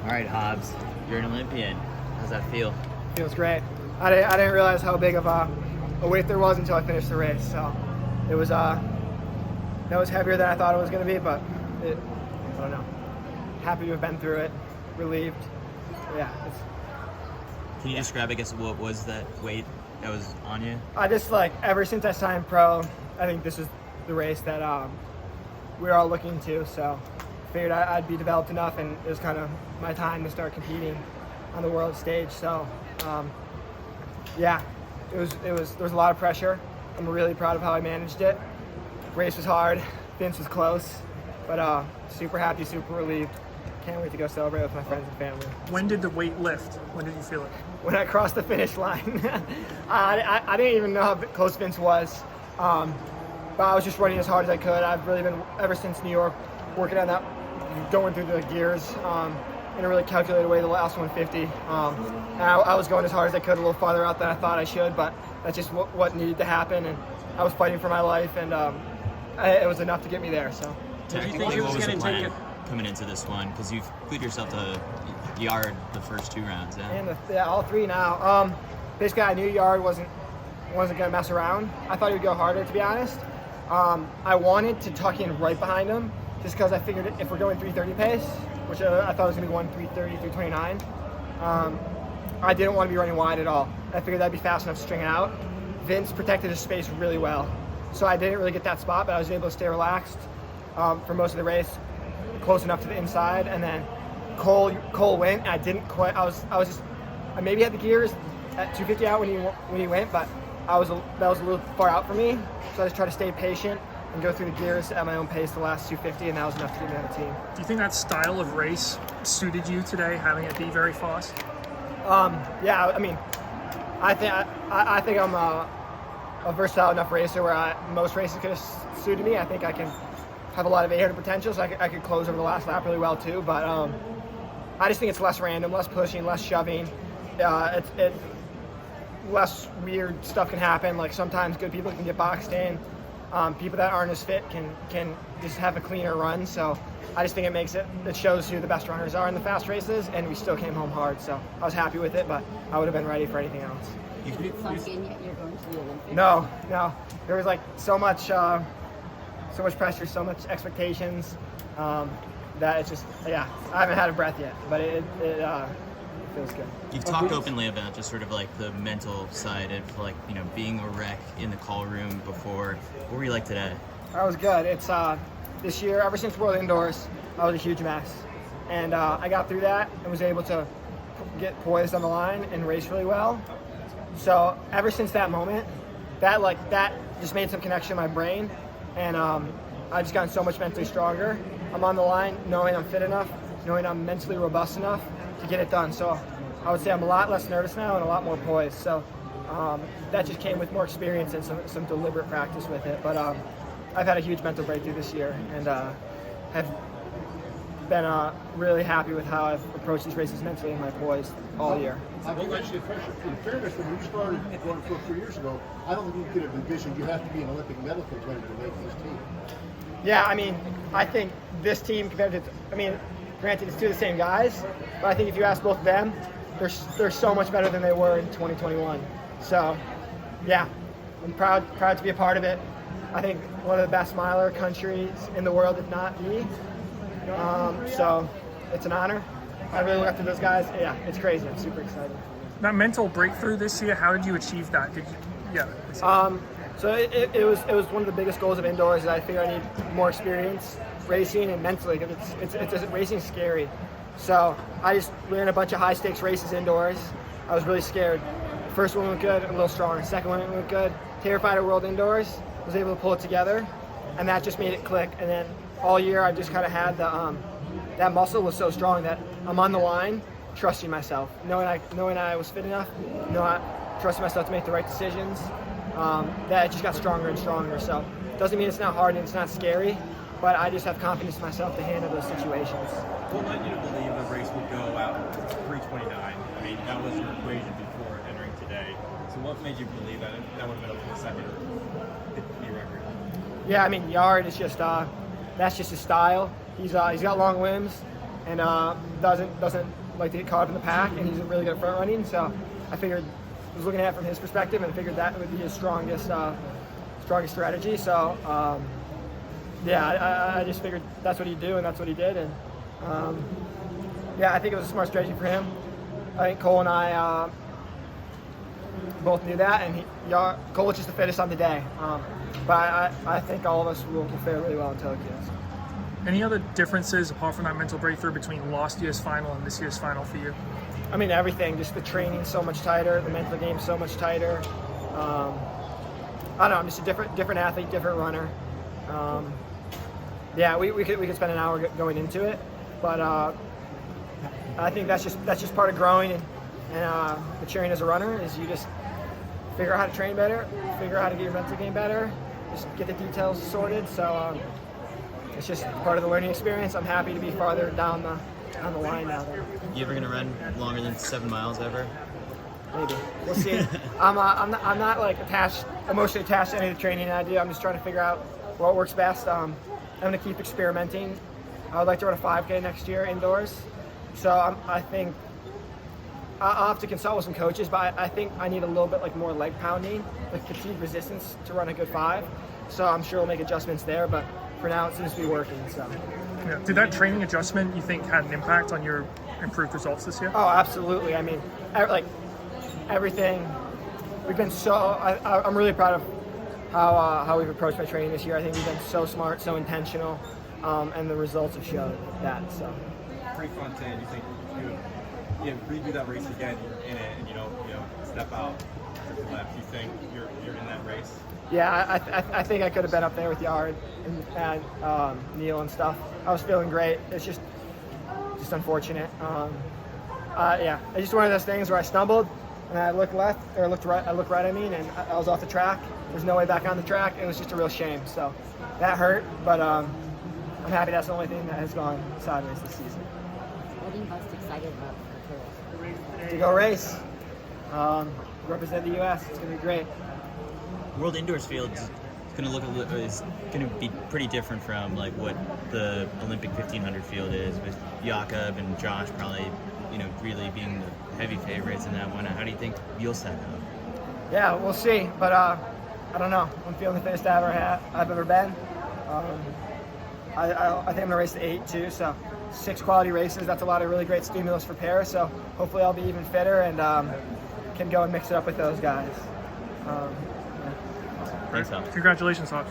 All right, Hobbs, you're an Olympian. How's that feel? Feels great. I didn't realize how big of a weight there was until I finished the race. So it was that was heavier than I thought it was going to be, but I don't know. Happy to have been through it. Relieved. Yeah. Can you describe, I guess, what was that weight that was on you? I just ever since I signed pro, I think this is the race that we're all looking to. So figured I'd be developed enough, and it was kind of my time to start competing on the world stage. So yeah, there was a lot of pressure. I'm really proud of how I managed it. Race was hard, Vince was close, but super happy, super relieved. Can't wait to go celebrate with my friends and family. When did the weight lift? When did you feel it? When I crossed the finish line. I didn't even know how close Vince was, but I was just running as hard as I could. I've really been, ever since New York, working on that, going through the gears in a really calculated way the last 150. And I was going as hard as I could, a little farther out than I thought I should, but that's just what needed to happen, and I was fighting for my life, and it was enough to get me there. So. Technically, what was the plan coming into this one? Because you've cleared yourself to yard the first 2 rounds. And all 3 now. Basically, I knew yard wasn't going to mess around. I thought he would go harder, to be honest. I wanted to tuck in right behind him, just because I figured if we're going 3:30 pace, which I thought was going to be 3:30, 3:29, I didn't want to be running wide at all. I figured that'd be fast enough to string it out. Vince protected his space really well, so I didn't really get that spot, but I was able to stay relaxed for most of the race, close enough to the inside, and then Cole went, and I didn't quite. I maybe had the gears at 250 out when he went, but that was a little far out for me, so I just tried to stay patient and go through the gears at my own pace the last 250, and that was enough to get me on the team. Do you think that style of race suited you today, having it be very fast? Yeah, I mean, I think I'm a versatile enough racer where most races could have suited me. I think I can have a lot of 800 potential, so I could close over the last lap really well too. But I just think it's less random, less pushing, less shoving. Less weird stuff can happen. Like sometimes good people can get boxed in. People that aren't as fit can just have a cleaner run. So I just think it shows who the best runners are in the fast races, and we still came home hard. So I was happy with it, but I would have been ready for anything else. Is it sunk in yet you're going to the Olympics? No. There was so much pressure, so much expectations that it's just, I haven't had a breath yet, but it feels good. You've talked openly about just sort of the mental side of being a wreck in the call room before. What were you like today? I was good. It's this year, ever since World Indoors, I was a huge mess, and I got through that and was able to get poised on the line and race really well. So ever since that moment, that just made some connection in my brain, and I've just gotten so much mentally stronger. I'm on the line knowing I'm fit enough, knowing I'm mentally robust enough to get it done. So I would say I'm a lot less nervous now and a lot more poised. So that just came with more experience and some deliberate practice with it. But I've had a huge mental breakthrough this year, and have been really happy with how I've approached these races mentally and my poise all year. Well, actually, in fairness, when you started going for 3 years ago, I don't think you could have envisioned you have to be an Olympic medal contender to make this team. Yeah, I mean, I think this team compared to, granted it's 2 of the same guys, but I think if you ask both of them, they're so much better than they were in 2021. So, yeah, I'm proud to be a part of it. I think one of the best miler countries in the world, if not the. So it's an honor. I really look up to those guys. Yeah, it's crazy. I'm super excited. That mental breakthrough this year, how did you achieve that? So it was one of the biggest goals of indoors. That I figure I need more experience racing and mentally, because racing's scary. So I just ran a bunch of high stakes races indoors. I was really scared. The first one went good, a little stronger. Second one went good. Terrified of World Indoors. Was able to pull it together, and that just made it click. And then all year I just kind of had that muscle was so strong that I'm on the line, trusting myself, knowing I was fit enough, trusting myself to make the right decisions. That it just got stronger and stronger. So it doesn't mean it's not hard and it's not scary, but I just have confidence in myself to handle those situations. What led you to believe the race would go out 3:29? I mean, that was your equation before entering today. So what made you believe that would have been a second record? Yeah, Yard is just that's just his style. He's got long limbs, and doesn't like to get caught up in the pack, and he's really good at front running. So I figured, I was looking at it from his perspective, and figured that would be his strongest strategy. So yeah, I just figured that's what he'd do, and that's what he did. And yeah, I think it was a smart strategy for him. I think Cole and I both knew that, and Cole was just the fittest on the day. But I think all of us will fare really well in Tokyo. Any other differences apart from that mental breakthrough between last year's final and this year's final for you? I mean, everything. Just the training so much tighter, the mental game so much tighter. I don't know. I'm just a different athlete, different runner. Yeah, we could spend an hour going into it, but I think that's just part of growing and maturing as a runner. Is you just figure out how to train better, figure out how to get your mental game better, just get the details sorted. So it's just part of the learning experience. I'm happy to be farther down the line now. You ever gonna run longer than 7 miles ever? Maybe. We'll see. I'm not like emotionally attached to any of the training I do. I'm just trying to figure out what works best. I'm gonna keep experimenting. I would like to run a 5K next year indoors. So I think I'll have to consult with some coaches, but I think I need a little bit like more leg pounding, like fatigue resistance to run a good 5. So I'm sure we'll make adjustments there, but for now it seems to be working. So. Yeah. Did that training adjustment, you think, had an impact on your improved results this year? Oh, absolutely. I mean, like everything. We've been I'm really proud of how we've approached my training this year. I think we've been so smart, so intentional, and the results have shown that. So. Pre-Fontaine, you think you redo that race again in it, and you know step out to the left? You think you're in that race? Yeah, I think I could have been up there with Yard and Neil and stuff. I was feeling great. It's just unfortunate. Yeah, it's just one of those things where I stumbled and I looked left or looked right. I looked right. I mean, and I was off the track. There's no way back on the track. It was just a real shame. So that hurt, but I'm happy that's the only thing that has gone sideways this season. What are you most excited about for the To go race, represent the U.S. It's gonna be great. World Indoors field is going to be pretty different from like what the Olympic 1500 field is, with Jakob and Josh probably, really being the heavy favorites in that one. How do you think you'll set up? Yeah, we'll see, but I don't know. I'm feeling the fittest I've ever been. I think I'm gonna race the 8 too. So 6 quality races. That's a lot of really great stimulus for Paris. So hopefully I'll be even fitter and can go and mix it up with those guys. Thanks, Hobbs. Congratulations, Hobbs.